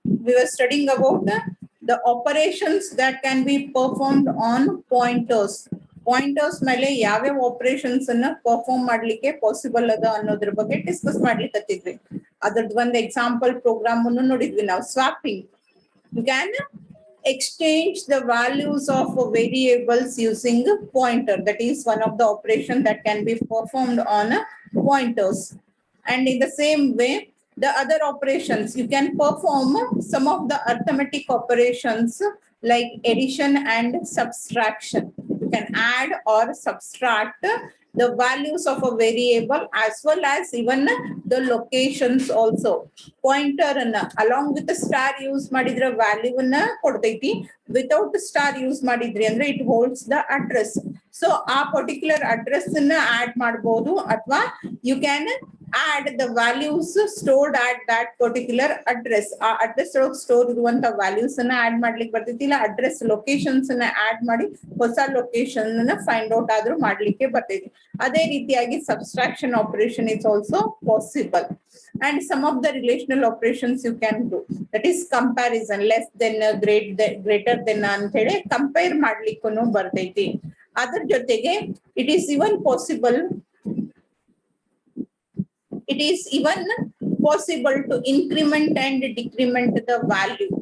we were studying about the operations that can be performed on pointers. Pointers ಮೇಲೆ ಯಾವ್ಯಾವ operations ಅನ್ನ perform ಮಾಡ್ಲಿಕ್ಕೆ possible ಅದ ಅನ್ನೋದ್ರ ಬಗ್ಗೆ discuss ಮಾಡ್ಲಿಕ್ಕತ್ತಿದ್ವಿ. ಅದರದ್ದು ಒಂದು example program ಅನ್ನು ನೋಡಿದ್ವಿ ನಾವು. Swapping. You can exchange the values of variables using pointer. That is one of the operations that can be performed on pointers. And in the same way, the other operations, you can perform some of the arithmetic operations like addition and subtraction. You can add or subtract the values of a variable as well as even the locations also. Pointer along with the star use madidra value na kodaiti, without star use madidri andre it holds the address. So a particular address na add madbodu athwa you can add the values stored at that particular address. Address store iruvanta values na add madlikke bartiti, illa address locations na add ಮಾಡಿ ಹೊಸ location na find out ಆದ್ರೂ ಮಾಡ್ಲಿಕ್ಕೆ ಬರ್ತೈತಿ. ಅದೇ ರೀತಿಯಾಗಿ subtraction operation is also possible. And some of the relational operations you can do, that is comparison, less than, greater than ಅಂತ ಹೇಳಿ compare ಮಾಡ್ಲಿಕ್ಕೂ ಬರ್ತೈತಿ. ಅದರ ಜೊತೆಗೆ it is even possible to increment and decrement the value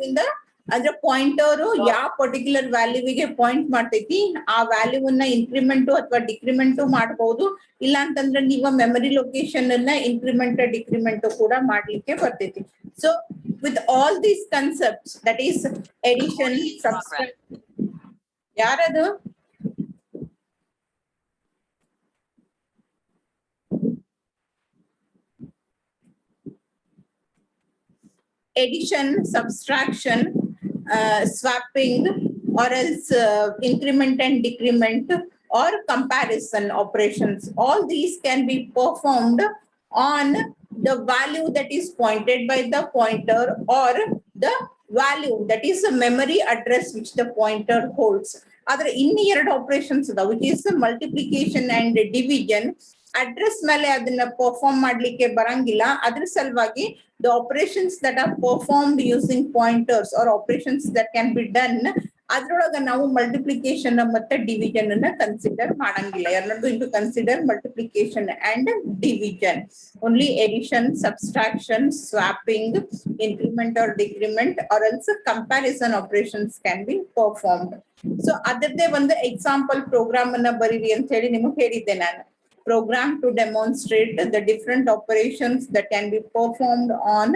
in the ಅಂದ್ರೆ pointer ಯಾವ particular ವ್ಯಾಲ್ಯೂಗೆ point ಮಾಡ್ತೈತಿ ಆ ವ್ಯಾಲ್ಯೂವನ್ನ ಇನ್ಕ್ರಿಮೆಂಟ್ ಅಥವಾ ಡಿಕ್ರಿಮೆಂಟ್ ಮಾಡಬಹುದು. ಇಲ್ಲ ಅಂತಂದ್ರೆ ನೀವು ಮೆಮರಿ ಲೊಕೇಶನ್ ಅನ್ನ ಇನ್ಕ್ರಿಮೆಂಟ್ ಡಿಕ್ರಿಮೆಂಟ್ ಕೂಡ ಮಾಡ್ಲಿಕ್ಕೆ ಬರ್ತೈತಿ. So with all these concepts, that is addition, subtraction, ಯಾರದು addition, subtraction, swapping, or else increment and decrement, or comparison operations. All these can be performed on the value that is pointed by the pointer or the value that is a memory address which the pointer holds. Other in ಎರಡು operations which is multiplication and division. Address ಮೇಲೆ ಅದನ್ನ perform ಮಾಡ್ಲಿಕ್ಕೆ ಬರಂಗಿಲ್ಲ. ಅದ್ರ ಸಲುವಾಗಿ the operations that are performed using pointers or operations that can be done, ಅದ್ರೊಳಗ ನಾವು multiplication ಮತ್ತೆ ಡಿವಿಷನ್ ಅನ್ನ ಕನ್ಸಿಡರ್ ಮಾಡಂಗಿಲ್ಲ. you're not going to consider multiplication and division. Only addition, subtraction, swapping, increment or decrement, or else comparison operations can be performed. So ಅದರದೇ ಒಂದು example program ಅನ್ನ ಬರೀರಿ ಅಂತ ಹೇಳಿ ನಿಮಗೆ ಹೇಳಿದ್ದೆ ನಾನು. Program to demonstrate the different operations that can be performed on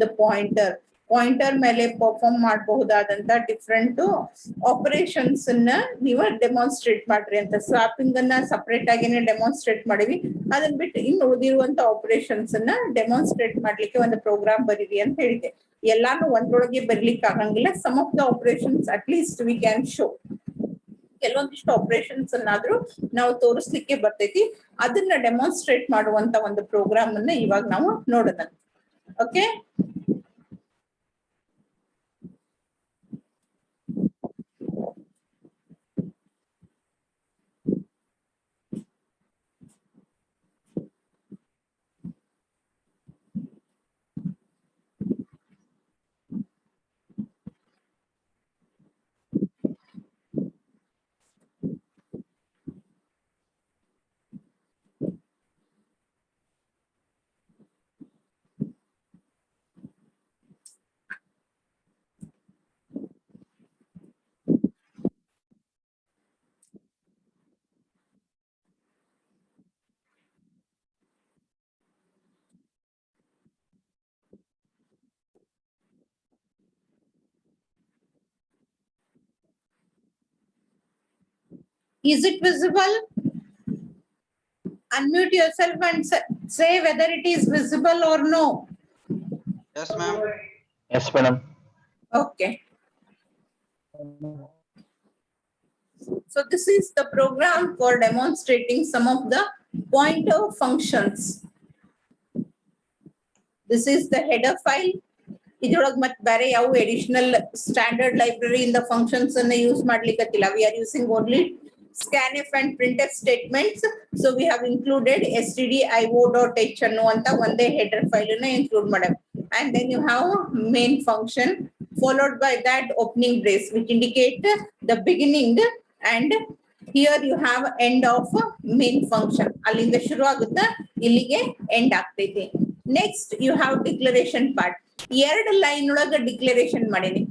the pointer. Pointer ಮೇಲೆ perform ಮಾಡಬಹುದಾದಂತ different operations ಅನ್ನ ನೀವು ಡೆಮಾನ್ಸ್ಟ್ರೇಟ್ ಮಾಡ್ರಿ ಅಂತ. ಸ್ವಾಪಿಂಗ್ ಅನ್ನ ಸಪರೇಟ್ ಆಗಿನೇ ಡೆಮಾನ್ಸ್ಟ್ರೇಟ್ ಮಾಡಿವಿ. ಅದನ್ನ ಬಿಟ್ಟು ಇನ್ನು ಉಳಿದಿರುವಂತ ಆಪರೇಷನ್ಸ್ ಅನ್ನ ಡೆಮಾನ್ಸ್ಟ್ರೇಟ್ ಮಾಡ್ಲಿಕ್ಕೆ ಒಂದು ಪ್ರೋಗ್ರಾಮ್ ಬರೀರಿ ಅಂತ ಹೇಳಿದೆ. ಎಲ್ಲಾನು ಒಂದ್ರೊಳಗೆ ಬರ್ಲಿಕ್ಕೆ ಆಗಂಗಿಲ್ಲ. Some of the operations at least we can show. ಕೆಲವೊಂದಿಷ್ಟು ಆಪರೇಷನ್ಸ್ ಅನ್ನಾದ್ರೂ ನಾವು ತೋರಿಸ್ಲಿಕ್ಕೆ ಬರ್ತೈತಿ. ಅದನ್ನ ಡೆಮಾನ್ಸ್ಟ್ರೇಟ್ ಮಾಡುವಂತ ಒಂದು ಪ್ರೋಗ್ರಾಮ್ ಅನ್ನ ಇವಾಗ ನಾವು ನೋಡೋಣ. Okay, is it visible? Unmute yourself and say whether it is visible or no. Yes, ma'am. Yes, madam. Okay. So this is the program for demonstrating some of the pointer functions. This is the header file. ಇದ್ರೊಳಗೆ ಮತ್ತೆ ಬೇರೆ ಯಾವ additional standard library in the functions ಅನ್ನ use ಮಾಡ್ಲಿಕ್ಕತ್ತಿಲ್ಲ. We are using only scanf and printf statements. So we have included stdio.h ಅನ್ನುವಂತ ಒಂದೇ header file ಅನ್ನ include ಮಾಡೇವೆ. and then you have main function, followed by that opening brace, which indicate the beginning, and here you have end of main function. ಅಲ್ಲಿಂದ ಶುರು ಆಗುತ್ತಾ ಇಲ್ಲಿಗೆ end ಆಗ್ತೈತಿ. Next you have declaration part. ಎರಡು line ಒಳಗ declaration ಮಾಡೀನಿ.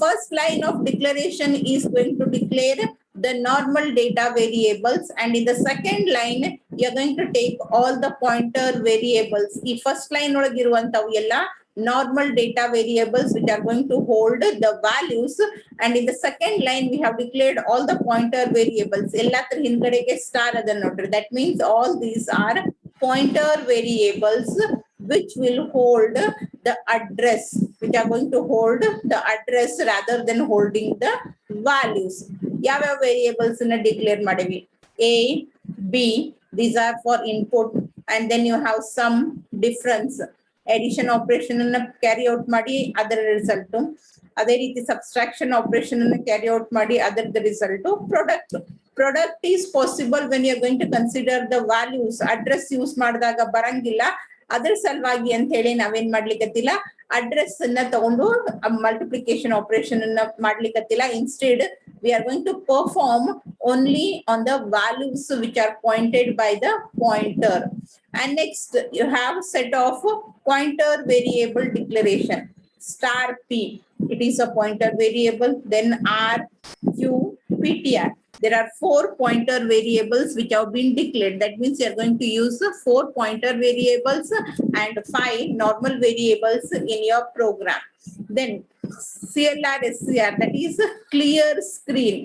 First line of declaration is going to declare the normal data variables, and in the second line you are going to take all the pointer variables. ಈ first line ಒಳಗಿರುವಂತವು ಎಲ್ಲ normal data variables which are going to hold the values, and in the second line we have declared all the pointer variables. ಎಲ್ಲಾದ್ರ ಹಿಂದ್ಗಡೆಗೆ star ಅದನ್ನ ನೋಡ್ರಿ. That means all these are pointer variables which will hold the address, which are going to hold the address rather than holding the values. ಯಾವ variables na declare ಮಾಡಿವಿ? A, B, these are for input, and then you have some difference. Addition operation ಅನ್ನ carry out ಮಾಡಿ ಅದರ result. ಅದೇ ರೀತಿ subtraction operation ಅನ್ನು carry out ಮಾಡಿ ಅದರದ result product. Product is possible when you are going to consider the values. Address use ಮಾಡಿದಾಗ ಬರಂಗಿಲ್ಲ, ಅದ್ರ ಸಲುವಾಗಿ ಅಂತ ಹೇಳಿ ನಾವೇನ್ ಮಾಡ್ಲಿಕ್ಕತ್ತಿಲ್ಲ, ಅಡ್ರೆಸ್ ಅನ್ನ ತಗೊಂಡು ಮಲ್ಟಿಪ್ಲಿಕೇಶನ್ ಆಪರೇಷನ್ ಅನ್ನ ಮಾಡ್ಲಿಕ್ಕತ್ತಿಲ್ಲ. Instead we are going to perform only on the values which are pointed by the pointer. And next you have set of pointer variable declaration. Star P, it is a pointer variable. Then R, Q, PTR. There are 4 pointer variables which have been declared. That means you are going to use 4 pointer variables and 5 normal variables in your program. Then CLR, SCR, that is clear screen.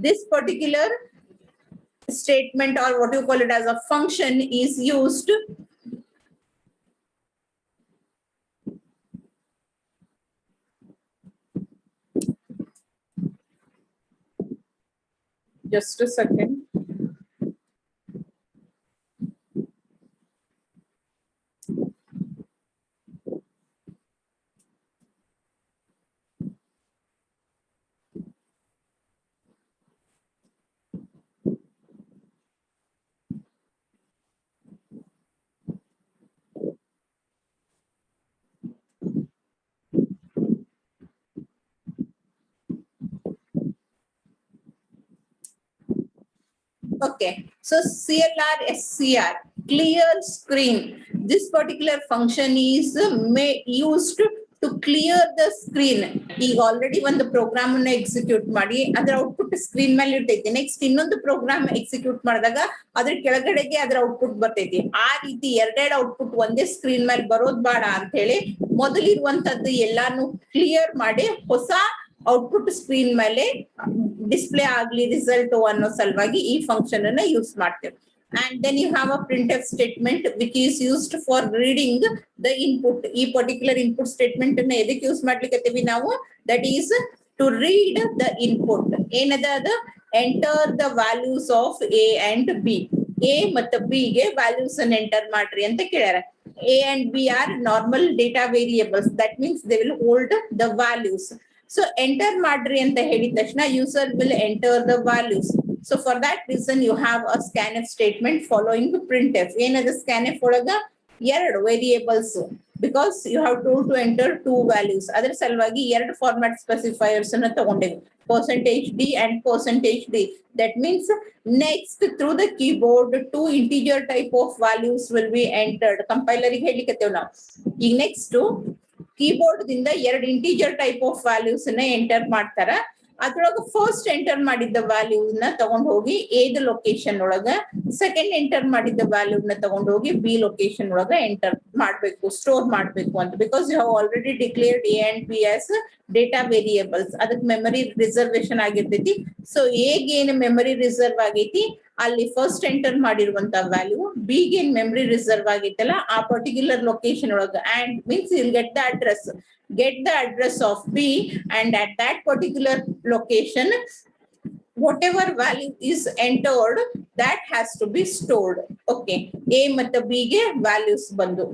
This particular statement, or what you call it as a function, is used just a second. Okay, so CLR, SCR, clear screen. This particular function is used to clear the screen. ಈಗ already ಒಂದು program ಅನ್ನ execute ಮಾಡಿ ಅದರ output screen ಮೇಲೆ ಇರ್ತೈತಿ. Next ಇನ್ನೊಂದು program execute ಮಾಡಿದಾಗ ಅದ್ರ ಕೆಳಗಡೆಗೆ ಅದರ ಔಟ್ಪುಟ್ ಬರ್ತೈತಿ. ಆ ರೀತಿ ಎರಡೆರಡು ಔಟ್ಪುಟ್ ಒಂದೇ ಸ್ಕ್ರೀನ್ ಮೇಲೆ ಬರೋದ್ ಬೇಡ ಅಂತ ಹೇಳಿ ಮೊದಲಿರುವಂತದ್ದು ಎಲ್ಲಾನು ಕ್ಲಿಯರ್ ಮಾಡಿ ಹೊಸ ಔಟ್ಪುಟ್ ಸ್ಕ್ರೀನ್ ಮೇಲೆ ಡಿಸ್ಪ್ಲೇ ಆಗ್ಲಿ ರಿಸಲ್ಟ್ ಅನ್ನೋ ಸಲುವಾಗಿ ಈ ಫಂಕ್ಷನ್ ಅನ್ನ ಯೂಸ್ ಮಾಡ್ತೇವೆ. And then you have a printf statement which is used for reading the input. ಈ particular input statement ಅನ್ನ ಎದಕ್ಕೆ ಯೂಸ್ ಮಾಡ್ಲಿಕ್ಕತ್ತೀವಿ ನಾವು? That is to read the input. ಏನದ ಅದು? Enter the values of A and B. A ಮತ್ತು B ಗೆ values ಅನ್ನ enter ಮಾಡ್ರಿ ಅಂತ ಕೇಳ್ಯಾರ. A and B are normal data variables. That means they will hold the values. So enter ಮಾಡ್ರಿ ಅಂತ ಹೇಳಿದ ತಕ್ಷಣ user will enter the values. So for that reason you have a scanf statement following printf. ಏನದ scanf ಒಳಗ ಎರಡು variables, because you have to enter 2 values. ಅದರ ಸಲುವಾಗಿ ಎರಡು ಫಾರ್ಮ್ಯಾಟ್ ಸ್ಪೆಸಿಫೈಯರ್ಸ್ ಅನ್ನು ತಗೊಂಡಿವಿ, %d and %d. That means next through the keyboard 2 integer type of values will be entered. Compiler ಗೆ ಹೇಳಿಕತ್ತೇವ್ ನಾವು. ಈಗ ನೆಕ್ಸ್ಟ್ ಕೀಬೋರ್ಡ್ ದಿಂದ ಎರಡು ಇಂಟಿಜರ್ ಟೈಪ್ ಆಫ್ ವ್ಯಾಲ್ಯೂಸ್ ಅನ್ನ ಎಂಟರ್ ಮಾಡ್ತಾರ. ಅದ್ರೊಳಗ ಫಸ್ಟ್ ಎಂಟರ್ ಮಾಡಿದ್ದ ವ್ಯಾಲ್ಯೂ ನ ತಗೊಂಡ್ ಹೋಗಿ ಎ ದ ಲೊಕೇಶನ್ ಒಳಗ, ಸೆಕೆಂಡ್ ಎಂಟರ್ ಮಾಡಿದ್ದ ವ್ಯಾಲ್ಯೂ ನ ತಗೊಂಡ್ ಹೋಗಿ ಬಿ ಲೊಕೇಶನ್ ಒಳಗ ಎಂಟರ್ ಮಾಡ್ಬೇಕು, ಸ್ಟೋರ್ ಮಾಡ್ಬೇಕು ಅಂತ. Because you have already declared A and B as data variables. ಅದಕ್ಕೆ ಮೆಮರಿ ರಿಸರ್ವೇಶನ್ ಆಗಿರ್ತೈತಿ. ಸೊ ಎಗೆ ಏನು ಮೆಮರಿ ರಿಸರ್ವ್ ಆಗೈತಿ ಅಲ್ಲಿ ಫಸ್ಟ್ ಎಂಟರ್ ಮಾಡಿರುವಂತ ವ್ಯಾಲ್ಯೂ, ಬಿ ಗೆ ಮೆಮರಿ ರಿಸರ್ವ್ ಆಗೈತಲ್ಲ ಆ ಪರ್ಟಿಕ್ಯುಲರ್ ಲೊಕೇಶನ್ ಒಳಗ, and means will get the address of B, and at that particular location whatever value is entered that has to be stored. Okay, A ಮತ್ತು B ಗೆ values ಬಂದು.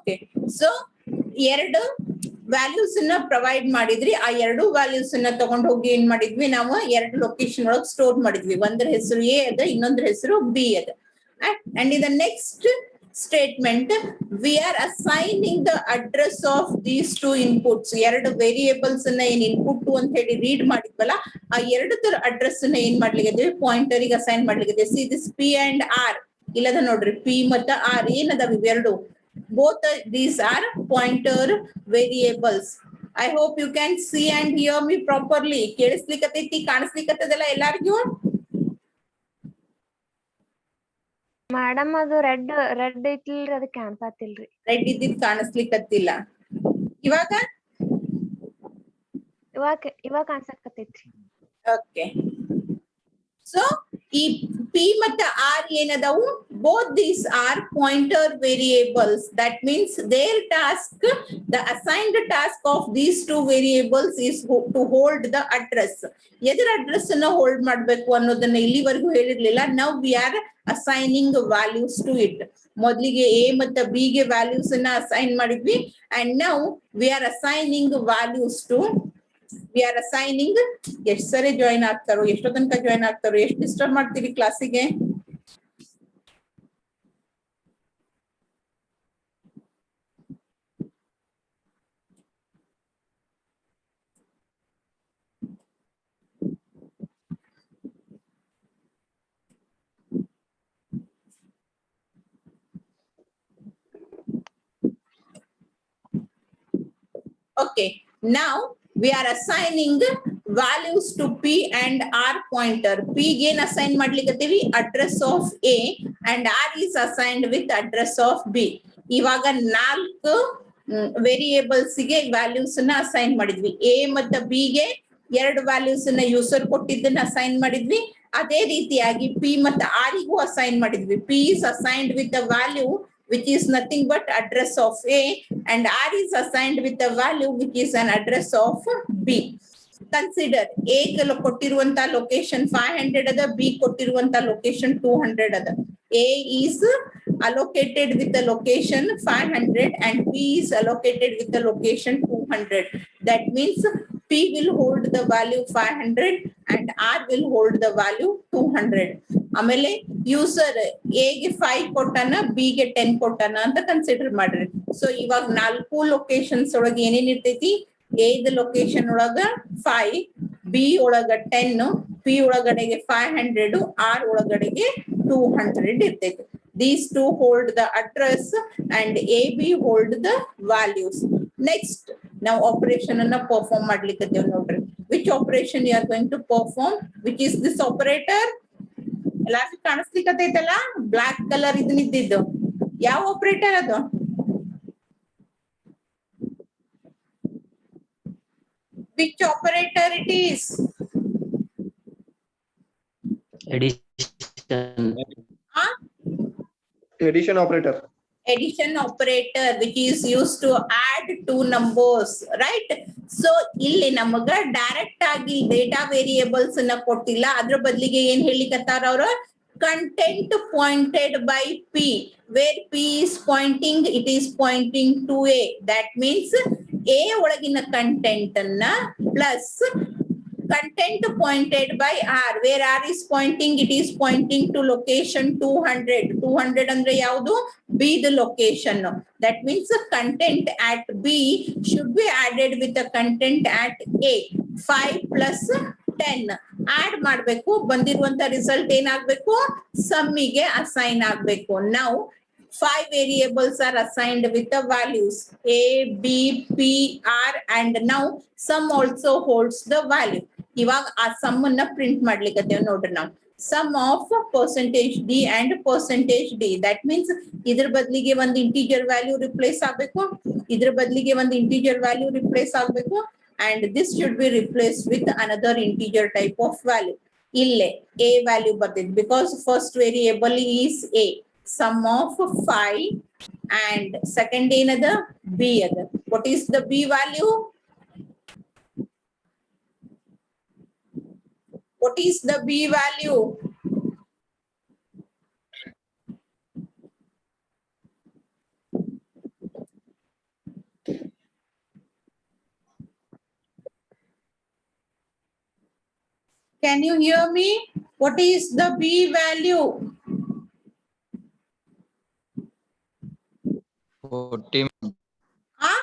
Okay so ಎರಡು values ಅನ್ನ provide ಮಾಡಿದ್ರಿ ಆ ಎರಡು values ಅನ್ನ ತಗೊಂಡು ಹೋಗಿ ಏನ್ ಮಾಡಿದ್ವಿ ನಾವು ಎರಡು ಲೊಕೇಶನ್ ಒಳಗೆ ಸ್ಟೋರ್ ಮಾಡಿದ್ವಿ ಒಂದ್ರ ಹೆಸರು ಎ ಅದ ಇನ್ನೊಂದ್ರ ಹೆಸರು ಬಿ ಅದ and in the next statement we are assigning the address of these two inputs ಎರಡು ವೇರಿಯೇಬಲ್ಸ್ ಅನ್ನ ಏನ್ ಇನ್ಪುಟ್ ಅಂತ ಹೇಳಿ ರೀಡ್ ಮಾಡಿದ್ವಲ್ಲ ಆ ಎರಡು ತರ ಅಡ್ರೆಸ್ ಅನ್ನ ಏನ್ ಮಾಡ್ಲಿಕ್ಕೆ ಪಾಯಿಂಟರ್ ಗೆ ಅಸೈನ್ ಮಾಡ್ಲಿಕ್ಕೆ see this P and R ಇಲ್ಲದ ನೋಡ್ರಿ ಪಿ ಮತ್ತ ಆರ್ ಏನದಾವ ಇವೆರಡು both these are pointer variables. I hope you can see and hear me properly. ಕೇಳಿಸ್ಲಿಕತ್ತೈತಿ ಕಾಣಿಸ್ಲಿಕತ್ತದಲ್ಲ ಎಲ್ಲಾರ್ಗೂ ಮೇಡಮ್ ಅದು ರೆಡ್ ಐತಿಲ್ರಿ ಅದು ಕಾಣ್ಸಾತಿಲ್ರಿ ರೈಟ್ ಇದ್ದಿದ್ ಕಾಣಿಸ್ಲಿಕತ್ತಿಲ್ಲ ಇವಾಗ ಇವಾಗ ಕಾಣ್ಸಕತ್ತೈತ್ರಿ ಓಕೆ ಸೊ ಈ ಪಿ ಮತ್ತು R ಏನದಾವು both these are pointer variables. That means their task, the assigned task of these two variables is to hold the address. ಎದರ address ಅನ್ನ ಹೋಲ್ಡ್ ಮಾಡ್ಬೇಕು ಅನ್ನೋದನ್ನ ಇಲ್ಲಿವರೆಗೂ ಹೇಳಿರ್ಲಿಲ್ಲ. Now we are assigning values to it. ಮೊದಲಿಗೆ A ಮತ್ತು B ಗೆ values ಅನ್ನ ಅಸೈನ್ ಮಾಡಿದ್ವಿ and now we are assigning values to we are assigning ಎಷ್ಟು ಸರಿ ಜಾಯಿನ್ ಆಗ್ತಾರೋ ಎಷ್ಟೋ ತನಕ ಜಾಯಿನ್ ಆಗ್ತಾರೋ ಎಷ್ಟು ಡಿಸ್ಟರ್ಬ್ ಮಾಡ್ತೀವಿ ಕ್ಲಾಸಿಗೆ okay now we are assigning values to P and R pointer. P gain assign ಮಾಡ್ಲಿಕತ್ತೀವಿ address of A and R is assigned with address of B. ಇವಾಗ ನಾಲ್ಕು variables ಗೆ ವ್ಯಾಲ್ಯೂಸ್ ಅನ್ನ ಅಸೈನ್ ಮಾಡಿದ್ವಿ. A ಮತ್ತು B ಗೆ ಎರಡು ವ್ಯಾಲ್ಯೂಸ್ ಅನ್ನ user ಕೊಟ್ಟಿದ್ದನ್ನ assign ಮಾಡಿದ್ವಿ. ಅದೇ ರೀತಿಯಾಗಿ P ಮತ್ತು R ಗೂ ಅಸೈನ್ ಮಾಡಿದ್ವಿ. P is assigned with the value which is nothing but address of A and R is assigned with the value which is an address of B. Consider A ಕೊಟ್ಟಿರುವಂತ location 500 ಅದ B ಕೊಟ್ಟಿರುವಂತ location 200 ಅದ. A is allocated with the location 500 and B is allocated with the location 200. That means P will hold the value 500 and R will hold the value 200. ಆಮೇಲೆ user A ಗೆ 5 ಕೊಟ್ಟಾನ B ಗೆ 10 ಕೊಟ್ಟಾನ ಅಂತ consider ಮಾಡ್ರಿ. So ಇವಾಗ ನಾಲ್ಕು locations ಒಳಗೆ ಏನೇನ್ ಇರ್ತೈತಿ A ದ ಲೊಕೇಶನ್ ಒಳಗ 5 B ಒಳಗ 10 P ಒಳಗಡೆಗೆ 500 R ಒಳಗಡೆಗೆ 200 ಇರ್ತೈತಿ. These two hold the address and AB hold the values. Next now operation ಅನ್ನ perform ಮಾಡ್ಲಿಕ್ಕೆ ನೋಡ್ರಿ. Which operation you are going to perform? Which is this operator? ಎಲ್ಲಾರ್ಗೂ ಕಾಣಿಸ್ಲಿಕ್ಕತ್ತೈತಲ್ಲ black colour ಇದನ್ನಿದ್ದು ಯಾವ ಆಪರೇಟರ್ ಅದು which operator it is addition operator which is used to add two numbers, right? So ಇಲ್ಲಿ ನಮಗ direct ಆಗಿ data variables ಅನ್ನ ಕೊಟ್ಟಿಲ್ಲ ಅದ್ರ ಬದಲಿಗೆ ಏನ್ ಹೇಳಿಕತ್ತಾರ ಅವ್ರ content pointed by P where P is pointing it is pointing to A. That means A ಒಳಗಿನ ಕಂಟೆಂಟ್ ಅನ್ನ plus content pointed by R where R is pointing it is pointing to location 200 ಅಂದ್ರೆ ಯಾವುದು B the location. That means the content at B should be added with the content at A. 5 plus 10 add ಮಾಡಬೇಕು ಬಂದಿರುವಂತ result ಏನಾಗಬೇಕು ಸಮ್ಮಿಗೆ assign ಆಗಬೇಕು. Now 5 variables are assigned with the values A, B, P, R and now sum also holds the value. ಇವಾಗ ಆ some ಅನ್ನ print ಮಾಡ್ಲಿಕ್ಕೆ ನೋಡ್ರಿ ನಾವು sum of percentage D and percentage D. That means ಇದ್ರ ಬದಲಿಗೆ ಒಂದು ಇಂಟಿಜರ್ ವ್ಯಾಲ್ಯೂ ರಿಪ್ಲೇಸ್ ಆಗಬೇಕು ಇದ್ರ ಬದಲಿಗೆ ಒಂದು ಇಂಟಿಜರ್ ವ್ಯಾಲ್ಯೂ ರಿಪ್ಲೇಸ್ ಆಗಬೇಕು and this should be replaced with another integer type of value. ಇಲ್ಲೇ A value ಬರ್ತಿದೆ because first variable is A. Sum of 5 and second ಏನದ B ಅದ. What is the B value? What is the B value? Can you hear me? What is the B value? 40. Huh?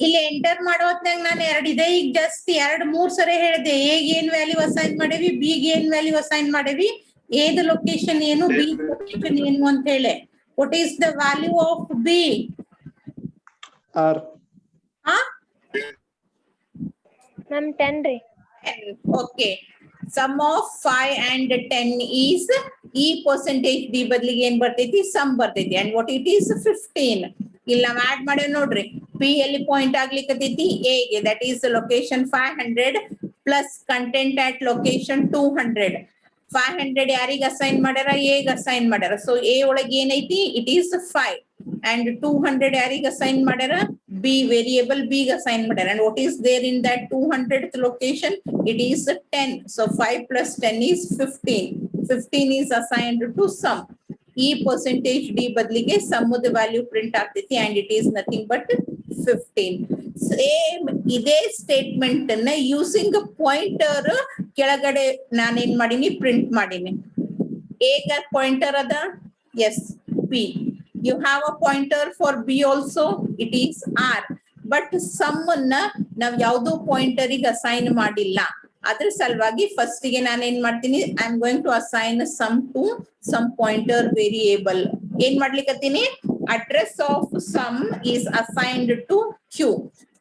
ಇಲ್ಲಿ enter ಮಾಡೋ ಹೊತ್ನಾಗ ನಾನು ಎರಡು ಇದೆ ಈಗ just ಮೂರ್ ಸರಿ ಹೇಳಿದೆ ಎಗೆ ಏನ್ ವ್ಯಾಲ್ಯೂ ಅಸೈನ್ ಮಾಡೇವಿ ಬಿ ಗೆ ಏನ್ ವ್ಯಾಲ್ಯೂ ಅಸೈನ್ ಮಾಡೇವಿ ಎದ ಲೊಕೇಶನ್ ಏನು ಬಿ ಲೊಕೇಶನ್ ಏನು ಅಂತ ಹೇಳಿ what is the value of B R. Ma'am 10 ರೀ. Okay. Sum of 5 and 10 is E percentage D ಬದಲಿಗೆ ಏನ್ ಬರ್ತೈತಿ ಸಮ್ ಬರ್ತೈತಿ and what it is 15. ಇಲ್ಲಿ ನಾವ್ ಆಡ್ ಮಾಡೇವ್ ನೋಡ್ರಿ P ಎಲ್ಲಿ ಪಾಯಿಂಟ್ ಆಗ್ಲಿಕ್ಕತೈತಿ A ಗೆ that is location 500 plus content at location 200. 500 ಯಾರಿಗೆ ಅಸೈನ್ ಮಾಡ್ಯಾರ A ಗೆ ಅಸೈನ್ ಮಾಡ್ಯಾರ ಸೊ A ಒಳಗೆ ಏನೈತಿ ಇಟ್ ಈಸ್ 5 and 200 ಯಾರಿಗೆ ಅಸೈನ್ ಮಾಡ್ಯಾರ B variable B ಗೆ ಅಸೈನ್ ಮಾಡ್ಯಾರ and what is there in that 200th location it is 10 so 5 plus 10 is 15 is assigned to sum E percentage D ಬದಲಿಗೆ sum the value print ಆಗ್ತೈತಿ and it is nothing but 15 same ಇದೇ statement ಅನ್ನ using pointer ಕೆಳಗಡೆ ನಾನೇನ್ ಮಾಡೀನಿ print ಮಾಡೀನಿ ಏಗ pointer ಅದ S P you have a pointer for B also it is R but sum ಅನ್ನ ನಾವ್ ಯಾವ್ದು ಪಾಯಿಂಟರ್ ಗೆ ಅಸೈನ್ ಮಾಡಿಲ್ಲ ಅದ್ರ ಸಲುವಾಗಿ ಫಸ್ಟ್ ಗೆ ನಾನು ಏನ್ ಮಾಡ್ತೀನಿ I am going to assign sum to sum pointer variable ಏನ್ ಮಾಡ್ಲಿಕ್ಕತ್ತೀನಿ address of sum is assigned to Q.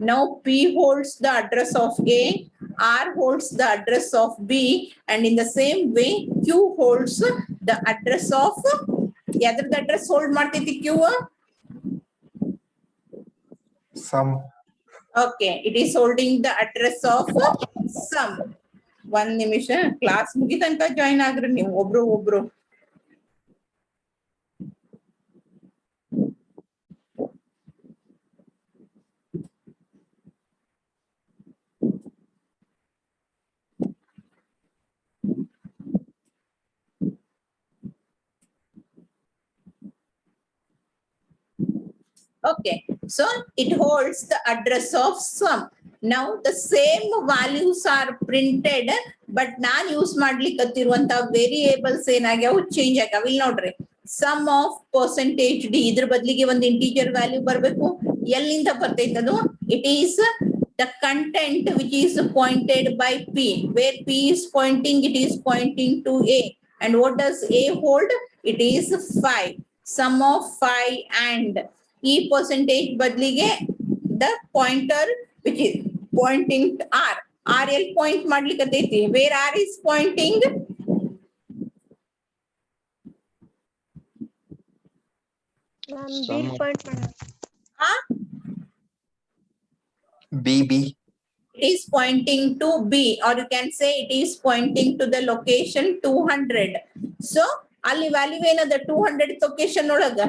Now P holds the address of A, R holds the address of B, and in the same way Q holds the address of yadr the address hold ಮಾಡ್ತೈತಿ Q Sum. okay it is holding the address of sum one ನಿಮಿಷ class ಮುಗಿತಂಕ join ಆಗ್ರಿ ನೀವು ಒಬ್ರು Okay, so it holds the address of sum. Now the same values are printed, but ನಾನು use ಮಾಡ್ಲಿಕ್ಕತ್ತಿರುವಂತ variables ಏನಾಗ್ಯಾವು change ಆಗ್ಯಾವ ಇಲ್ಲಿ ನೋಡ್ರಿ some of percentage D ಇದ್ರ ಬದಲಿಗೆ ಒಂದು ಇಂಟಿಜರ್ ವ್ಯಾಲ್ಯೂ ಬರಬೇಕು ಎಲ್ಲಿಂದ ಬರ್ತೈತೆ ಅದು it is the content which is pointed by P where P is pointing it is pointing to A and what does A hold it is 5 sum of 5 and E percentage ಬದಲಿಗೆ the pointer which is pointing to R. R ಎಲ್ಲಿ point ಮಾಡ್ಲಿಕ್ಕತ್ತೈತಿ where R is pointing ma'am Sum B of- point ಮಾಡೋಣ. BB. it is pointing to B or you can say it is pointing to the location 200. So ಅಲ್ಲಿ value ಏನದ 200 location ಒಳಗ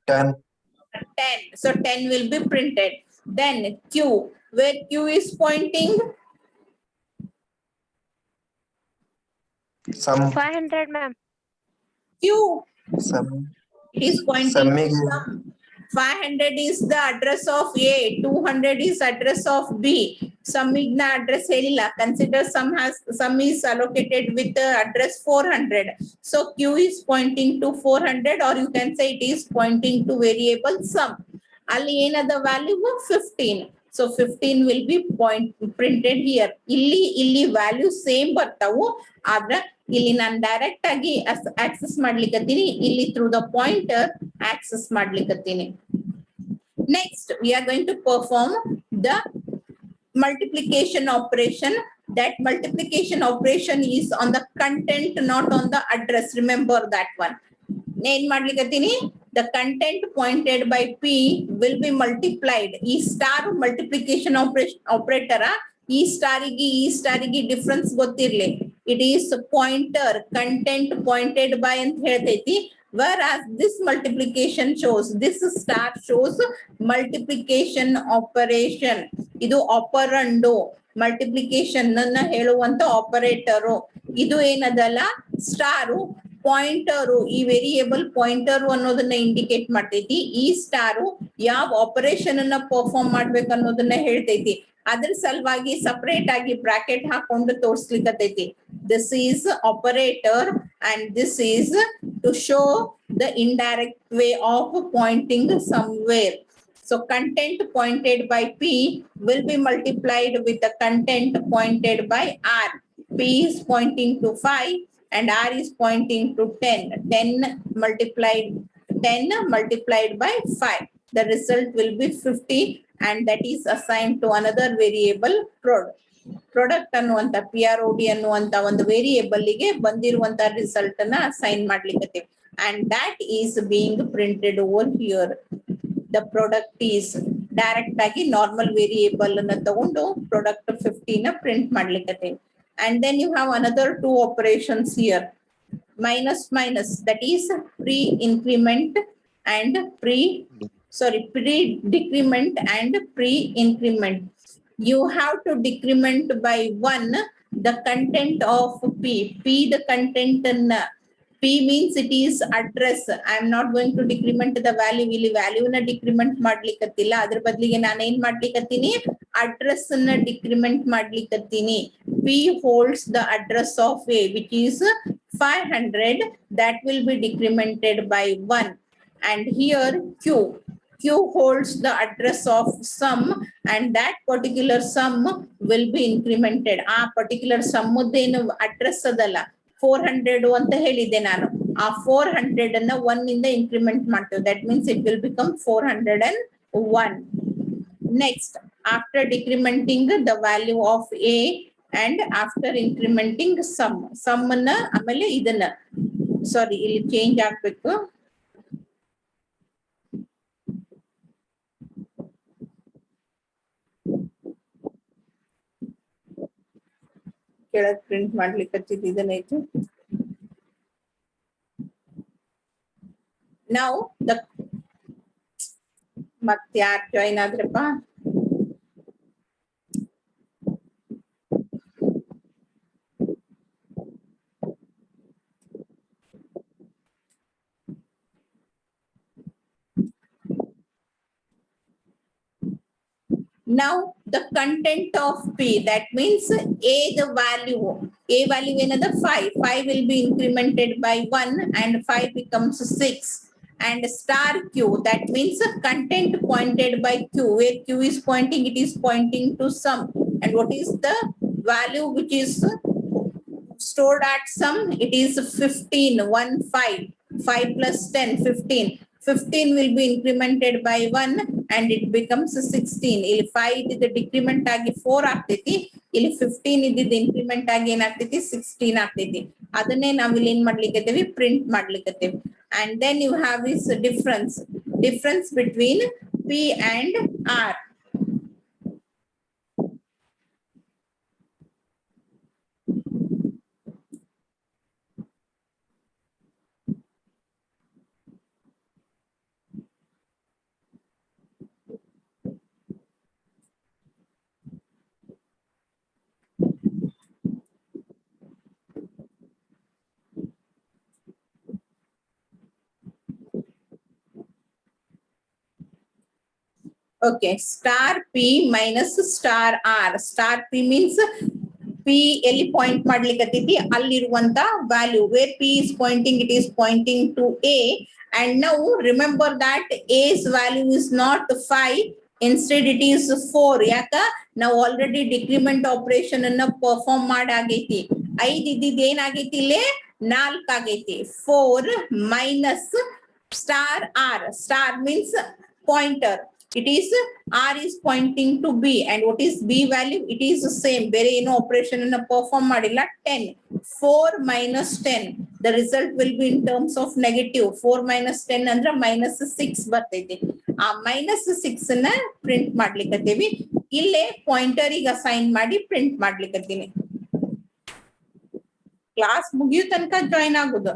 10. 10. So 10 will be printed. Then Q, where Q is pointing, Sum. 500 ma'am. Q, Sum. it is pointing Summing. to sum. 500 is the address of A, 200 is address of B. Summing na address helila. Consider sum is allocated with the address 400. So Q is pointing to 400 or you can say it is pointing to variable sum. Ali the value of 15. So 15 will be printed here. Illi value same ಬರ್ತಾವು ಆದ್ರೆ ಇಲ್ಲಿ ನಾನು direct ಆಗಿ access ಮಾಡ್ಲಿಕ್ಕತ್ತೀನಿ ಇಲ್ಲಿ through the pointer access ಮಾಡ್ಲಿಕ್ಕತ್ತೀನಿ next we are going to perform the multiplication operation. That multiplication operation is on the content not on the address, remember that one. ಏನ್ ಮಾಡ್ಲಿಕ್ಕತ್ತೀನಿ the content pointed by P will be multiplied. ಈ star multiplication operator ಈ ಸ್ಟಾರಿಗೆ difference ಗೊತ್ತಿರ್ಲಿ it is pointer content pointed by ಅಂತ ಹೇಳ್ತೈತಿ whereas this multiplication shows this star shows multiplication operation ಇದು ಆಪರಂಡೋ multiplication ಅನ್ನ ಹೇಳುವಂತ ಆಪರೇಟರು ಇದು ಏನದಲ್ಲ ಸ್ಟಾರು ಪಾಯಿಂಟರು ಈ ವೇರಿಯೇಬಲ್ ಪಾಯಿಂಟರು ಅನ್ನೋದನ್ನ ಇಂಡಿಕೇಟ್ ಮಾಡ್ತೈತಿ. ಈ ಸ್ಟಾರು ಯಾವ ಆಪರೇಷನ್ ಅನ್ನ ಪರ್ಫಾರ್ಮ್ ಮಾಡ್ಬೇಕು ಅನ್ನೋದನ್ನ ಹೇಳ್ತೈತಿ. ಅದ್ರ ಸಲುವಾಗಿ ಸಪರೇಟ್ ಆಗಿ ಬ್ರಾಕೆಟ್ ಹಾಕೊಂಡು ತೋರ್ಸ್ಲಿಕ್ಕತೈತಿ. This is operator and this is to show the indirect way of pointing somewhere. So content pointed by P will be multiplied with the content pointed by R. P is pointing to 5 and R is pointing to 10. 10 multiplied by 5. The result will be 50 and that is assigned to another variable prod. Product ಅನ್ನುವಂತ PROD ಅನ್ನುವಂತ ಒಂದು variable ಗೆ ಬಂದಿರುವಂತ result ಅನ್ನ assign ಮಾಡ್ಲಿಕ್ಕೆ and that is being printed over here. The product is direct ಆಗಿ normal variable ಅನ್ನ ತಗೊಂಡು ಪ್ರಾಡಕ್ಟ್ 50 ನ ಪ್ರಿಂಟ್ ಮಾಡ್ಲಿಕ್ಕೆ. And then you have another two operations here. Minus minus, that is pre-increment and pre-decrement and pre-increment. You have to decrement by 1 the content of P. P the content and P means it is address. I am not going to decrement the value. ಇಲ್ಲಿ value ನ decrement ಮಾಡ್ಲಿಕ್ಕತ್ತಿಲ್ಲ. ಅದ್ರ ಬದಲಿಗೆ ನಾನು ಏನ್ ಮಾಡ್ಲಿಕ್ಕತ್ತೀನಿ, address ಅನ್ನ decrement ಮಾಡ್ಲಿಕ್ಕತ್ತೀನಿ. P holds the address of A which is 500. That will be decremented by 1. And here Q holds the address of sum and that particular sum will be incremented. ಆ particular sum ಏನು address ಅದಲ್ಲ 400 ಅಂತ ಹೇಳಿದೆ ನಾನು. ಆ 400 ಅನ್ನ 1 ಇಂದ increment ಮಾಡ್ತೇವೆ. That means it will become 401. Next, after decrementing the value of A and after incrementing sum ಅನ್ನ ಆಮೇಲೆ ಇದನ್ನ ಸಾರಿ ಇಲ್ಲಿ ಚೇಂಜ್ ಆಗ್ಬೇಕು. ಕೆಳಗ್ ಪ್ರಿಂಟ್ ಮಾಡ್ಲಿಕ್ಕೆ ಇದನ್ನೈತು. ನಾವು ಮತ್ತೆ ಯಾರು join ಆದ್ರಪ್ಪ? Now the content of P, that means A the value ಏನದ 5. 5 will be incremented by 1 and 5 becomes 6. And star Q, that means content pointed by Q. Where Q is pointing, it is pointing to sum. And what is the value which is stored at sum? It is 15. 5 plus 10, 15. 15 will be incremented by 1 and it becomes 16. ಇಲ್ಲಿ 5 ಇದ್ದಿದ್ದು decrement ಆಗಿ 4 ಆಗ್ತೈತಿ. ಇಲ್ಲಿ 15 ಇದ್ದಿದ್ದು increment ಆಗಿ ಏನಾಗ್ತೈತಿ 16 ಆಗ್ತೈತಿ. ಅದನ್ನೇ ನಾವ್ ಇಲ್ಲಿ ಏನ್ ಮಾಡ್ಲಿಕ್ಕತ್ತೇವಿ, print ಮಾಡ್ಲಿಕ್ಕತ್ತೇವಿ. And then you have this difference between P and R. Okay, star P minus star R. Star P means P ಎಲ್ಲಿ ಪಾಯಿಂಟ್ ಮಾಡ್ಲಿಕ್ಕತ್ತೈತಿ ಅಲ್ಲಿರುವಂತ value. Where P is pointing, it is pointing to A. And now remember that A's value is not 5. Instead it is 4. ಯಾಕ ನಾವು already decrement operation ಅನ್ನ perform ಮಾಡಾಗೈತಿ. 5 ಇದ್ದಿದ್ದು ಏನಾಗೈತಿ, ಇಲ್ಲೇ 4 ಆಗೈತಿ. 4 minus star R. Star means pointer. It is R is pointing to B and what is B value? It is the same. ಬೇರೆ ಏನು operation ಅನ್ನ ಪರ್ಫಾರ್ಮ್ ಮಾಡಿಲ್ಲ. 10. 4 minus 10. The result will be in terms of negative. 4 minus 10 ಅಂದ್ರೆ -6 ಬರ್ತೈತಿ. ಆ -6 ಅನ್ನ print ಮಾಡ್ಲಿಕ್ಕತ್ತೀವಿ. ಇಲ್ಲೇ pointer ಗೆ ಅಸೈನ್ ಮಾಡಿ ಪ್ರಿಂಟ್ ಮಾಡ್ಲಿಕ್ಕತ್ತೀನಿ. ಕ್ಲಾಸ್ ಮುಗಿಯೋ ತನಕ ಜಾಯಿನ್ ಆಗುದು.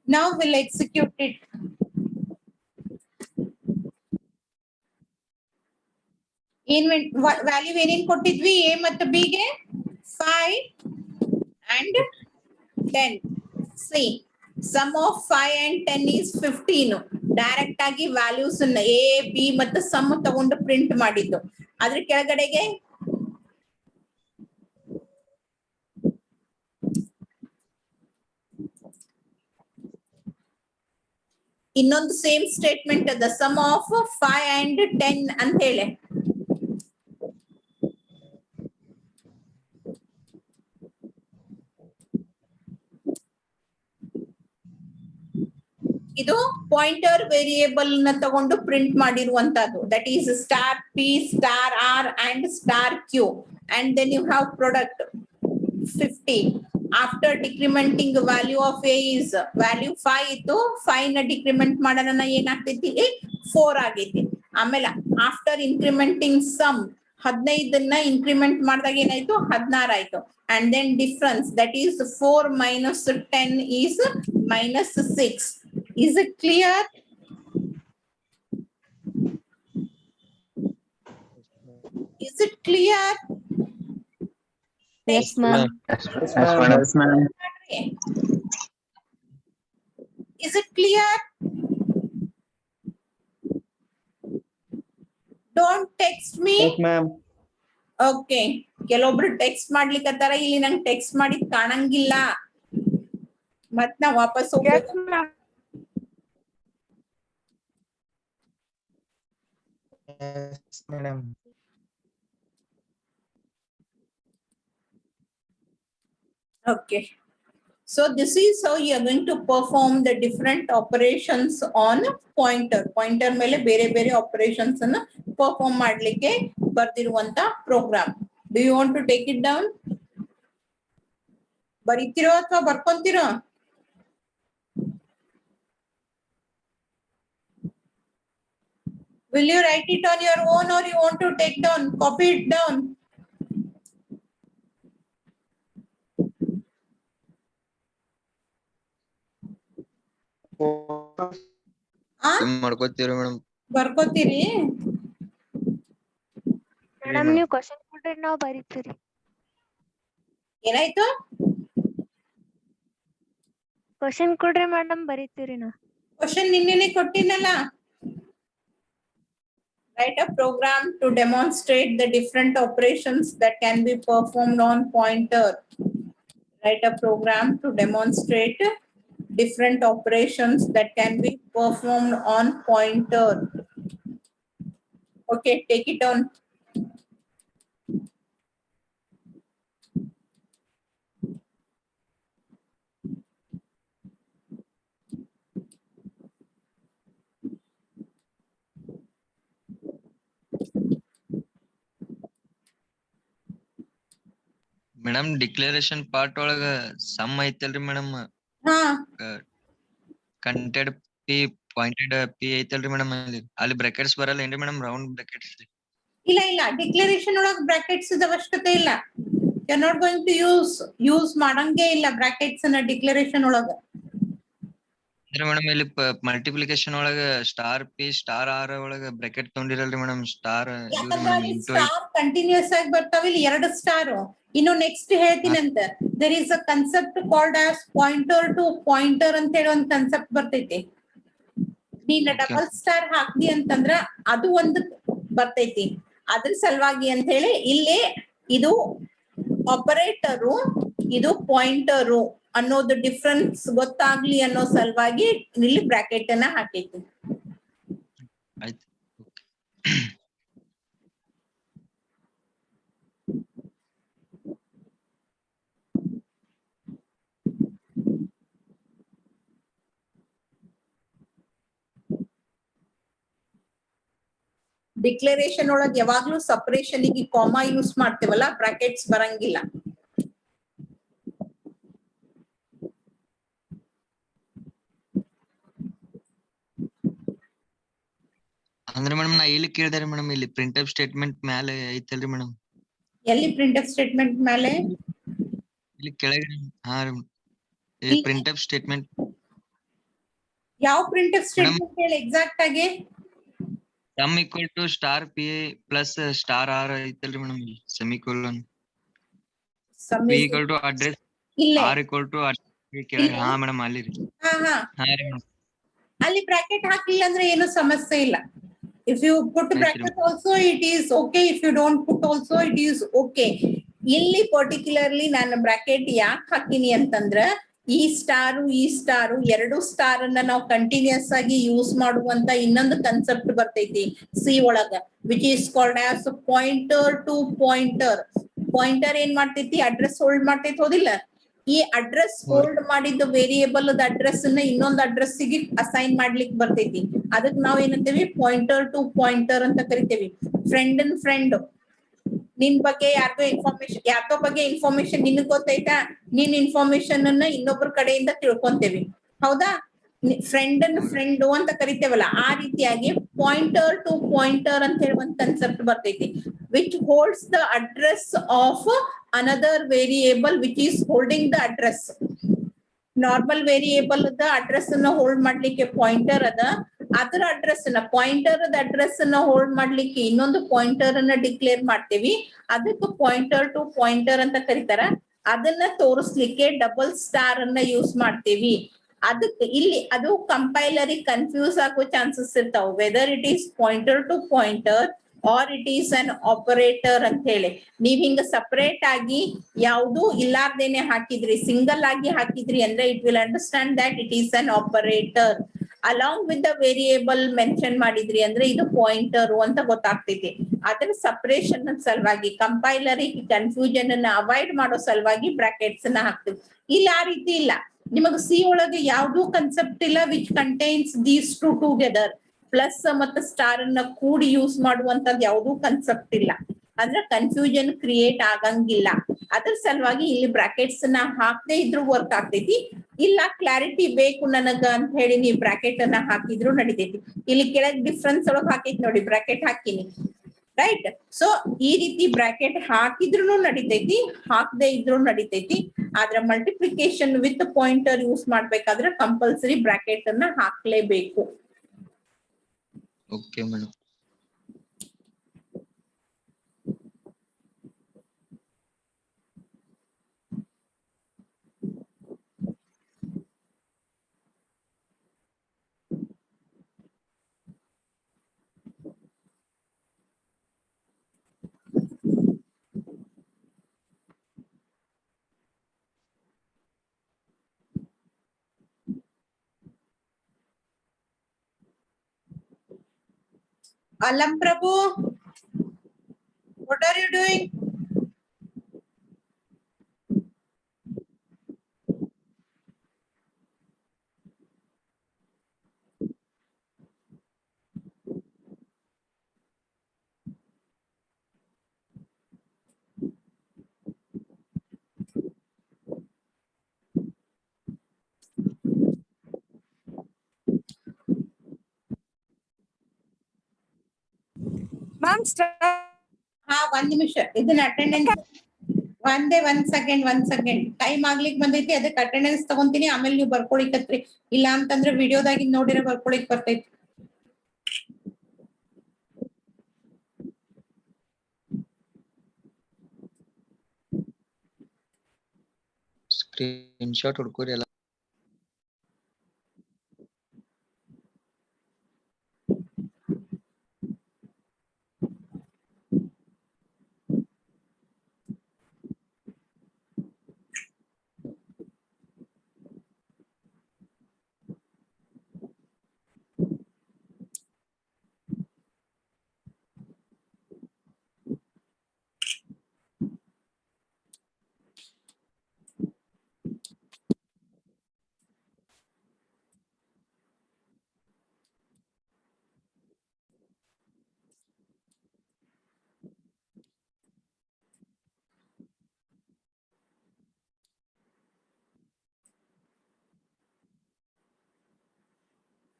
Now we'll execute it. Value ಏನೇನ್ ಕೊಟ್ಟಿದ್ವಿ a ಮತ್ತು b ಗೆ 5 and 10. See, sum of 5 and 10 is 15. Direct ಆಗಿ ವ್ಯಾಲ್ಯೂಸ್ a b ಮತ್ತು ಸಮ್ ತಗೊಂಡು ಪ್ರಿಂಟ್ ಮಾಡಿದ್ದು. ಅದ್ರ ಕೆಳಗಡೆಗೆ ಇನ್ನೊಂದು ಸೇಮ್ ಸ್ಟೇಟ್ಮೆಂಟ್ ಅದ, ಸಮ್ ಆಫ್ 5 and 10 ಅಂತ ಹೇಳಿ. ಇದು ಪಾಯಿಂಟರ್ ವೇರಿಯೇಬಲ್ ನ ತಗೊಂಡು ಪ್ರಿಂಟ್ ಮಾಡಿರುವಂತದ್ದು. That is star p star r and star q and then you have product 50. After decrementing the value of a is value 5 ಇತ್ತು, 5 ನ ಡಿಕ್ರಿಮೆಂಟ್ ಮಾಡೋಣ ಏನಾಗ್ತೈತಿ 4 ಆಗೈತಿ. ಆಮೇಲೆ ಆಫ್ಟರ್ ಇನ್ಕ್ರಿಮೆಂಟಿಂಗ್ ಸಮ್ 15 ಇನ್ಕ್ರಿಮೆಂಟ್ ಮಾಡಿದಾಗ ಏನಾಯ್ತು 16 ಆಯ್ತು. And then difference, that is 4 minus 10 is minus 6. Is it clear? Is it clear? Yes, ma'am. Yes, ma'am. Is it clear? Don't text me. Yes, ma'am. Okay, ಕೆಲವೊಬ್ರು text ಮಾಡ್ಲಿಕ್ಕತ್ತಾರ, ಇಲ್ಲಿ ನಂಗೆ text ಮಾಡಿ ಕಾಣಂಗಿಲ್ಲ, ಮತ್ ನಾ ವಾಪಸ್ ಹೋಗ್ಬೇಕು. Yes, madam. Okay, so this is how you are going to perform the different operations on pointer. Pointer ಮೇಲೆ ಬೇರೆ ಬೇರೆ operations ಅನ್ನ perform ಮಾಡ್ಲಿಕ್ಕೆ ಬರ್ದಿರುವಂತ program. Do you want to take it down? ಬರೀತಿರೋ ಅಥವಾ ಬರ್ಕೊಂತಿರೋ? Will you write it on your own or you want to take down, copy it down? ಆ ಮಾಡ್ಕೋತೀರಿ madam. ಬರ್ಕೋತೀರಿ? Madam ನೀವು question ಕೊಟ್ರೆ ನಾವು ಬರೀತೀರಿ. ಏನಾಯ್ತು? ಕ್ವಶನ್ ಕೊಡ್ರಿ ಮೇಡಮ್ ಬರೀತೀರಿ ನಾ. Question ನಿನ್ನೆನೆ ಕೊಟ್ಟಿನಲ್ಲ. Write a program to demonstrate the different operations that can be performed on pointer. Write a program to demonstrate different operations that can be performed on pointer. Okay, take it on. Madam declaration part ಒಳಗ some ಐತಲ್ರಿ madam, ಹಾ, ಕಂಟೆಡ್ P pointed P ಐತಲ್ರಿ madam, ಅಲ್ಲಿ brackets ಬರಲ್ಲ ಏನ್ರಿ madam? Round brackets ಇಲ್ಲ ಇಲ್ಲ, declaration ಒಳಗ್ ಬ್ರಾಕೆಟ್ಸ್ ಅವಶ್ಯಕತೆ ಇಲ್ಲ. You are not going to use ಮಾಡಂಗೆ ಇಲ್ಲ ಬ್ರಾಕೆಟ್ಸ್ ಅನ್ನ ಡಿಕ್ಲರೇಷನ್ ಒಳಗ. ಅಂದ್ರೆ ಮೇಡಮ್ ಇಲ್ಲಿ ಮಲ್ಟಿಪ್ಲಿಕೇಶನ್ ಒಳಗ ಸ್ಟಾರ್ ಪಿ ಸ್ಟಾರ್ ಆರ್ ಒಳಗ ಬ್ರಾಕೆಟ್ ತೊಗೊಂಡಿರಲ್ರಿ ಮೇಡಮ್, ಸ್ಟಾರ್ ಸ್ಟಾರ್ ಕಂಟಿನ್ಯೂಸ್ ಆಗಿ ಬರ್ತಾವ, ಇಲ್ಲಿ 2 ಸ್ಟಾರ್. ಇನ್ನು ನೆಕ್ಸ್ಟ್ ಹೇಳ್ತೀನಂತ, there is a concept called as pointer to pointer ಅಂತ ಹೇಳಿ ಒಂದು ಕನ್ಸೆಪ್ಟ್ ಬರ್ತೈತಿ. ನೀನ್ ಡಬಲ್ ಸ್ಟಾರ್ ಹಾಕ್ದಿ ಅಂತಂದ್ರ ಅದು ಒಂದು ಬರ್ತೈತಿ. ಅದ್ರ ಸಲುವಾಗಿ ಅಂತ ಹೇಳಿ ಇಲ್ಲಿ ಇದು ಆಪರೇಟರು, ಇದು ಪಾಯಿಂಟರು ಅನ್ನೋದು ಡಿಫ್ರೆನ್ಸ್ ಗೊತ್ತಾಗ್ಲಿ ಅನ್ನೋ ಸಲುವಾಗಿ ಇಲ್ಲಿ ಬ್ರಾಕೆಟ್ ಅನ್ನ ಹಾಕೈತಿ. ಆಯ್ತು. ಡಿಕ್ಲರೇಷನ್ ಒಳಗ್ ಯಾವಾಗ್ಲೂ ಸಪರೇಷನ್ ಗೆ ಕಾಮಾ ಯೂಸ್ ಮಾಡ್ತೇವಲ್ಲ, ಬ್ರಾಕೆಟ್ಸ್ ಬರಂಗಿಲ್ಲ. ಅಂದ್ರೆ ಮೇಡಮ್ ನಾ ಇಲ್ಲಿ ಕೇಳಿದಾರೆ ಮೇಡಮ್, ಇಲ್ಲಿ ಪ್ರಿಂಟ್ ಅಪ್ ಸ್ಟೇಟ್ಮೆಂಟ್ ಮೇಲೆ ಐತಲ್ರಿ ಮೇಡಮ್? ಎಲ್ಲಿ ಪ್ರಿಂಟ್ ಅಪ್ ಸ್ಟೇಟ್ಮೆಂಟ್ ಮೇಲೆ? ಇಲ್ಲಿ ಕೆಳಗೆ. ಹಾ ರೀ, ಇಲ್ಲಿ ಪ್ರಿಂಟ್ ಅಪ್ ಸ್ಟೇಟ್ಮೆಂಟ್ ಯಾವ ಪ್ರಿಂಟ್ ಸ್ಟೇಟ್ಮೆಂಟ್ ಹೇಳಿ ಎಕ್ಸಾಕ್ಟ್ ಆಗಿ? Sum equal to star P plus star R ಐತಲ್ರಿ madam semicolon P equal to address ಇಲ್ಲೇ ಆರ್ ಈಕ್ವಲ್ ಟು ಕೆಳಗೆ ಇಲ್ಲ. ಹಾ ಮೇಡಮ್ ಅಲ್ಲಿ ರೀ ಹಾ ಹಾ ಹಾ ರೀ ಮೇಡಮ್ ಅಲ್ಲಿ ಬ್ರಾಕೆಟ್ ಹಾಕಿಲ್ಲ ಅಂದ್ರೆ ಏನು ಸಮಸ್ಯೆ ಇಲ್ಲ. ಇಫ್ ಯು ಪುಟ್ ಆಯ್ತು bracket also it is okay, if you don't put also it is okay. ಇಲ್ಲಿ ಪರ್ಟಿಕ್ಯುಲರ್ಲಿ ನಾನು ಬ್ರಾಕೆಟ್ ಯಾಕೆ ಹಾಕಿನಿ ಅಂತಂದ್ರ ಈ ಸ್ಟಾರು ಎರಡು ಸ್ಟಾರ್ ಅನ್ನ ನಾವು ಕಂಟಿನ್ಯೂಸ್ ಆಗಿ ಯೂಸ್ ಮಾಡುವಂತ ಇನ್ನೊಂದು ಕನ್ಸೆಪ್ಟ್ ಬರ್ತೈತಿ ಸಿ ಒಳಗ, which is called as pointer to pointer. Pointer ಏನ್ ಮಾಡ್ತೈತಿ? ಅಡ್ರೆಸ್ ಹೋಲ್ಡ್ ಮಾಡ್ತೈತಿ, ಹೌದಿಲ್ಲ? ಈ ಅಡ್ರೆಸ್ ಹೋಲ್ಡ್ ಮಾಡಿದ ವೇರಿಯೇಬಲ್ ಅಡ್ರೆಸ್ ಅನ್ನ ಇನ್ನೊಂದು ಅಡ್ರೆಸ್ ಗೆ ಅಸೈನ್ ಮಾಡ್ಲಿಕ್ಕೆ ಬರ್ತೈತಿ. ಅದಕ್ಕೆ ನಾವ್ ಏನಂತೇವಿ? ಪಾಯಿಂಟರ್ ಟು ಪಾಯಿಂಟರ್ ಅಂತ ಕರಿತೇವಿ. ಫ್ರೆಂಡ್ ನಿನ್ ಬಗ್ಗೆ ಯಾರ್ದೋ ಬಗ್ಗೆ ಇನ್ಫಾರ್ಮೇಶನ್ ನಿನಗ್ ಗೊತ್ತೈತಾ? ನಿನ್ ಇನ್ಫಾರ್ಮೇಶನ್ ಅನ್ನ ಇನ್ನೊಬ್ರ ಕಡೆಯಿಂದ ತಿಳ್ಕೊಂತೇವಿ, ಹೌದಾ? ಫ್ರೆಂಡ್ ಅಂತ ಕರಿತೇವಲ್ಲ, ಆ ರೀತಿಯಾಗಿ ಪಾಯಿಂಟರ್ ಟು ಪಾಯಿಂಟರ್ ಅಂತ ಹೇಳಿ ಒಂದು ಕನ್ಸೆಪ್ಟ್ ಬರ್ತೈತಿ, which holds the address of another variable which is holding the address. Normal variable address ಅನ್ನ ಹೋಲ್ಡ್ ಮಾಡ್ಲಿಕ್ಕೆ ಪಾಯಿಂಟರ್ ಅದ, ಅದರ ಅಡ್ರೆಸ್ ಅನ್ನ ಪಾಯಿಂಟರ್ ಅಡ್ರೆಸ್ ಅನ್ನ ಹೋಲ್ಡ್ ಮಾಡ್ಲಿಕ್ಕೆ ಇನ್ನೊಂದು ಪಾಯಿಂಟರ್ ಅನ್ನ ಡಿಕ್ಲೇರ್ ಮಾಡ್ತೇವಿ, ಅದಕ್ಕೆ ಪಾಯಿಂಟರ್ ಟು ಪಾಯಿಂಟರ್ ಅಂತ ಕರೀತಾರ. ಅದನ್ನ ತೋರಿಸ್ಲಿಕ್ಕೆ ಡಬಲ್ ಸ್ಟಾರ್ ಅನ್ನ ಯೂಸ್ ಮಾಡ್ತೇವಿ. ಅದಕ್ಕೆ ಇಲ್ಲಿ ಅದು ಕಂಪೈಲರಿ ಕನ್ಫ್ಯೂಸ್ ಆಗೋ ಚಾನ್ಸಸ್ ಇರ್ತಾವ, whether it is pointer to pointer or it is an operator ಅಂತ ಹೇಳಿ. ನೀವ್ ಹಿಂಗ ಸಪರೇಟ್ ಆಗಿ ಯಾವ್ದು ಇಲ್ಲಾರ್ದೇನೆ ಹಾಕಿದ್ರಿ, ಸಿಂಗಲ್ ಆಗಿ ಹಾಕಿದ್ರಿ ಅಂದ್ರೆ it will understand that it is an operator. Along with the variable mention ಮಾಡಿದ್ರಿ ಅಂದ್ರೆ ಇದು ಪಾಯಿಂಟರ್ ಅಂತ ಗೊತ್ತಾಗ್ತೈತಿ. ಅದ್ರ ಸಪರೇಷನ್ ಸಲುವಾಗಿ, ಕಂಪೈಲರಿ ಕನ್ಫ್ಯೂಷನ್ ಅನ್ನ ಅವಾಯ್ಡ್ ಮಾಡೋ ಸಲುವಾಗಿ ಬ್ರಾಕೆಟ್ಸ್ ಅನ್ನ ಹಾಕ್ತಿವಿ. ಇಲ್ಲಿ ಆ ರೀತಿ ಇಲ್ಲ. ನಿಮಗ್ ಸಿ ಒಳಗೆ ಯಾವ್ದು ಕನ್ಸೆಪ್ಟ್ ಇಲ್ಲ which contains these two together. Plus ಮತ್ತೆ ಸ್ಟಾರ್ ಅನ್ನ ಕೂಡಿ ಯೂಸ್ ಮಾಡುವಂತದ್ ಯಾವ್ದು ಕನ್ಸೆಪ್ಟ್ ಇಲ್ಲ, ಅಂದ್ರೆ ಕನ್ಫ್ಯೂಷನ್ ಕ್ರಿಯೇಟ್ ಆಗಂಗಿಲ್ಲ. ಅದ್ರ ಸಲುವಾಗಿ ಇಲ್ಲಿ ಬ್ರಾಕೆಟ್ಸ್ ನ ಹಾಕದೇ ಇದ್ರು ವರ್ಕ್ ಆಗ್ತೈತಿ. ಇಲ್ಲ ಕ್ಲಾರಿಟಿ ಬೇಕು ನನಗ ಅಂತ ಹೇಳಿ ನೀವು ಬ್ರಾಕೆಟ್ ಅನ್ನ ಹಾಕಿದ್ರು ನಡಿತೈತಿ. ಇಲ್ಲಿ ಕೆಳಗ್ ಡಿಫ್ರೆನ್ಸ್ ಒಳಗ್ ಹಾಕೈತಿ ನೋಡಿ, ಬ್ರಾಕೆಟ್ ಹಾಕಿನಿ, ರೈಟ್? ಸೊ ಈ ರೀತಿ ಬ್ರಾಕೆಟ್ ಹಾಕಿದ್ರು ನಡಿತೈತಿ, ಹಾಕದೇ ಇದ್ರು ನಡಿತೈತಿ. ಆದ್ರೆ ಮಲ್ಟಿಪ್ಲಿಕೇಶನ್ ವಿತ್ ಪಾಯಿಂಟರ್ ಯೂಸ್ ಮಾಡ್ಬೇಕಾದ್ರೆ ಕಂಪಲ್ಸರಿ ಬ್ರಾಕೆಟ್ ಅನ್ನ ಹಾಕ್ಲೇಬೇಕು. Okay madam. Alam Prabhu, what are you doing? Ma'am, ಹಾ, ಒಂದ್ ನಿಮಿಷ, ಇದನ್ನ ಅಟೆಂಡೆನ್ಸ್ ಒಂದ್ ಸೆಕೆಂಡ್ ಟೈಮ್ ಆಗ್ಲಿಕ್ ಬಂದೈತಿ. ಅದಕ್ಕೆ ಅಟೆಂಡೆನ್ಸ್ ತಗೊಂತೀನಿ, ಆಮೇಲೆ ನೀವು ಬರ್ಕೊಳಿಕತ್ರಿ. ಇಲ್ಲ ಅಂತಂದ್ರೆ ವಿಡಿಯೋದಾಗಿ ನೋಡಿರ ಬರ್ಕೊಳಿಕ್ ಬರ್ತೈತಿ. ಸ್ಕ್ರೀನ್ ಶಾಟ್ ಹುಡ್ಕೋರಿ ಎಲ್ಲ.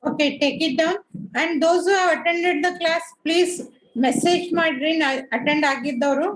Okay, take it down. And those who have attended the class, please message ಮಾಡ್ರಿ, attend ಆಗಿದ್ದವರು.